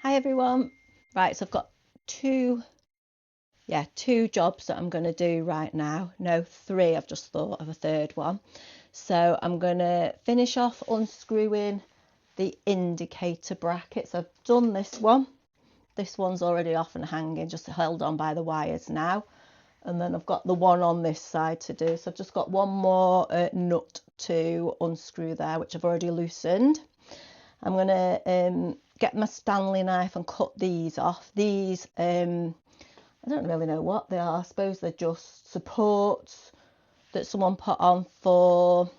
Hi everyone. Right, so I've got two jobs that I'm going to do right now. No, three. I've just thought of a third one. So I'm going to finish off unscrewing the indicator brackets. I've done this one. This one's already off and hanging, just held on by the wires now. And then I've got the one on this side to do. So I've just got one more nut to unscrew there, which I've already loosened. I'm going to get my Stanley knife and cut these off. These, I don't really know what they are. I suppose they're just supports that someone put on for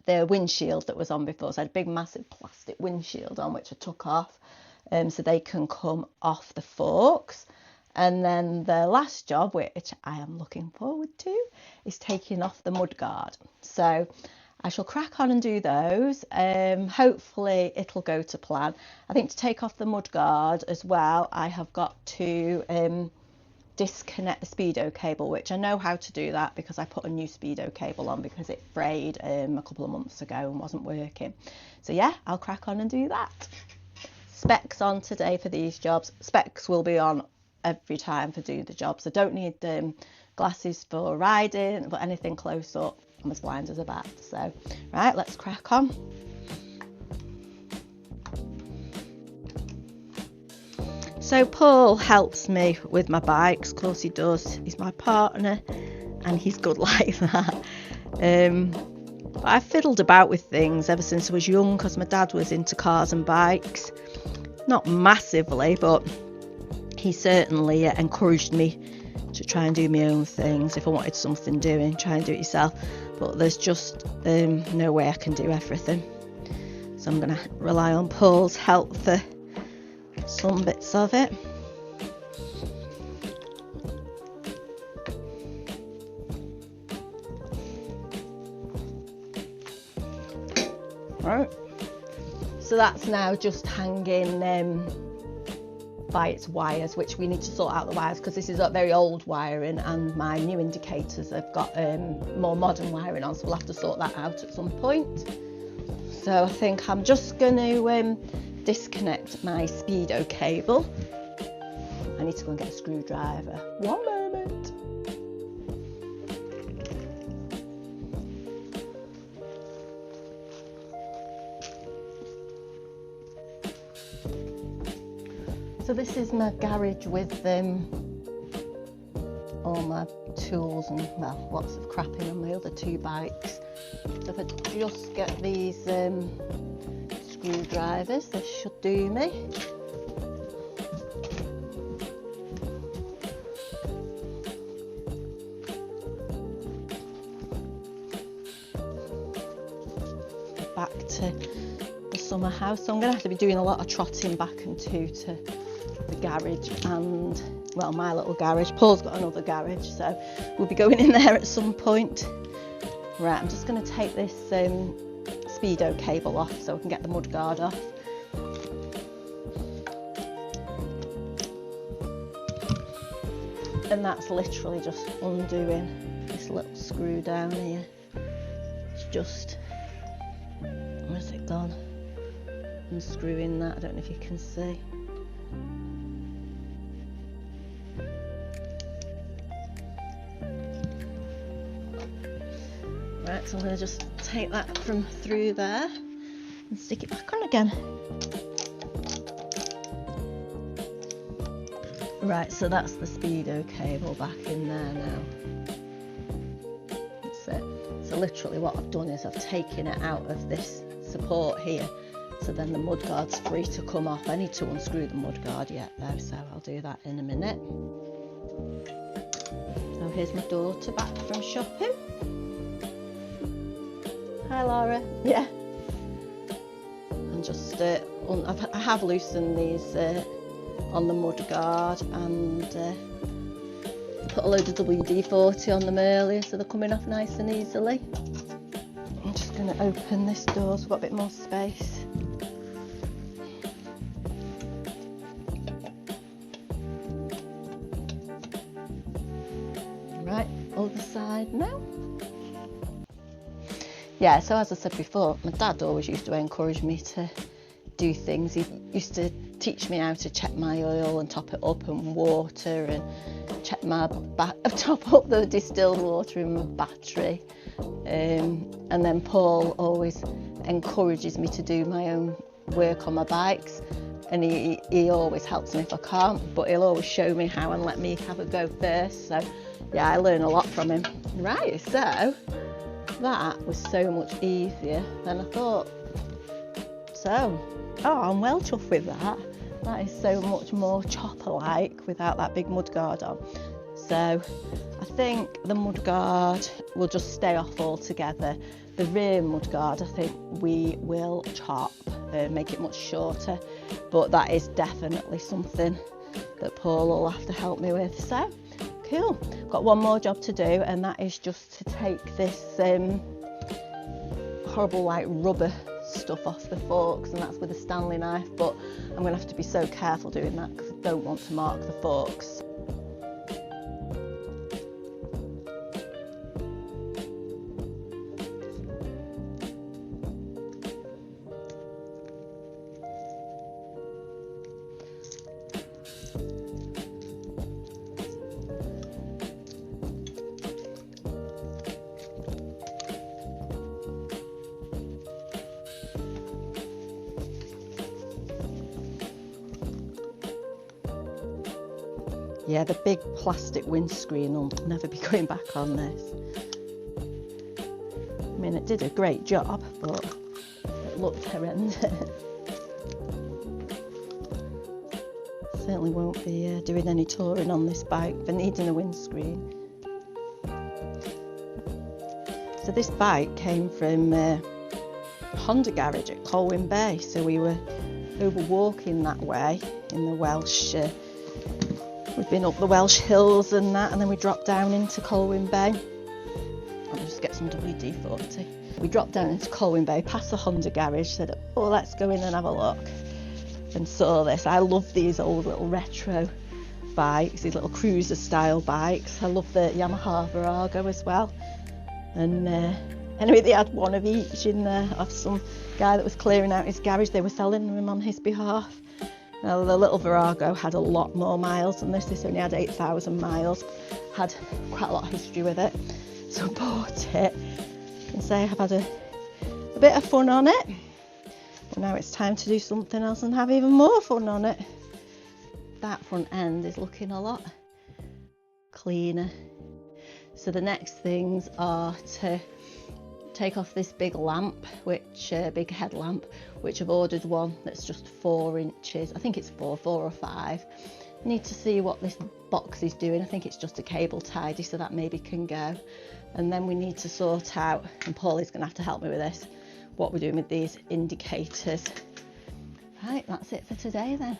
the windshield that was on before. So I had a big massive plastic windshield on, which I took off so they can come off the forks. And then the last job, which I am looking forward to, is taking off the mudguard. So I shall crack on and do those. Hopefully it'll go to plan. I think to take off the mudguard as well, I have got to disconnect the speedo cable, which I know how to do that because I put a new speedo cable on because it frayed a couple of months ago and wasn't working. So yeah, I'll crack on and do that. Specs on today for these jobs. Specs will be on every time for doing the jobs. I don't need glasses for riding, but anything close up, I'm as blind as a bat. So right, let's crack on. So Paul helps me with my bikes, of course he does. He's my partner and he's good like that. But I've fiddled about with things ever since I was young because my dad was into cars and bikes. Not massively, but he certainly encouraged me to try and do my own things. If I wanted something doing, try and do it yourself. But there's just no way I can do everything. So I'm going to rely on Paul's help for some bits of it. Right. So that's now just hanging by its wires, which we need to sort out the wires because this is a very old wiring and my new indicators have got more modern wiring on, so we'll have to sort that out at some point. So I think I'm just going to disconnect my speedo cable. I need to go and get a screwdriver. One moment. So this is my garage with all my tools and, well, lots of crap in on my other two bikes. So if I just get these screwdrivers, this should do me. Back to the summer house. So I'm going to have to be doing a lot of trotting back and to the garage and, well, my little garage. Paul's got another garage, so we'll be going in there at some point. Right, I'm just going to take this speedo cable off so I can get the mudguard off. And that's literally just undoing this little screw down here. It's just, where's it gone? Unscrewing that, I don't know if you can see. Right, so I'm going to just take that from through there and stick it back on again. Right, so that's the speedo cable back in there now. That's it. So literally what I've done is I've taken it out of this support here, so then the mudguard's free to come off. I need to unscrew the mudguard yet though, so I'll do that in a minute. So here's my daughter back from shopping. Hi Laura. Yeah. And just I have loosened these on the mudguard and put a load of WD-40 on them earlier so they're coming off nice and easily. I'm just going to open this door so I've got a bit more space. Right, other side now. Yeah, so as I said before, my dad always used to encourage me to do things. He used to teach me how to check my oil and top it up, and water, and check my top up the distilled water in my battery. And then Paul always encourages me to do my own work on my bikes, and he always helps me if I can't, but he'll always show me how and let me have a go first. So yeah, I learn a lot from him. Right, so that was so much easier than I thought. So, I'm well chuffed with that. That is so much more chopper-like without that big mudguard on. So I think the mudguard will just stay off altogether. The rear mudguard, I think we will chop and make it much shorter, but that is definitely something that Paul will have to help me with. So cool. Got one more job to do, and that is just to take this horrible like rubber stuff off the forks, and that's with a Stanley knife, but I'm going to have to be so careful doing that because I don't want to mark the forks. Yeah, the big plastic windscreen will never be going back on this. I mean, it did a great job, but it looked horrendous. Certainly won't be doing any touring on this bike for needing a windscreen. So this bike came from a Honda garage at Colwyn Bay, so we were over walking that way in the Welsh. We've been up the Welsh hills and that, and then we dropped down into Colwyn Bay. I'll just get some WD-40. We dropped down into Colwyn Bay, past the Honda garage, said, oh, let's go in and have a look, and saw this. I love these old little retro bikes, these little cruiser style bikes. I love the Yamaha Virago as well. And anyway, they had one of each in there of some guy that was clearing out his garage. They were selling them on his behalf. Now, the little Virago had a lot more miles than this. This only had 8,000 miles. Had quite a lot of history with it. So I bought it. I can say I've had a bit of fun on it. But now it's time to do something else and have even more fun on it. That front end is looking a lot cleaner. So the next things are to take off this big lamp, big headlamp, which I've ordered one that's just 4 inches. I think it's 4 or 5. Need to see what this box is doing. I think it's just a cable tidy, so that maybe can go. And then we need to sort out, and Paulie's going to have to help me with this, what we're doing with these indicators. Right, that's it for today then.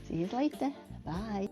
See you later. Bye.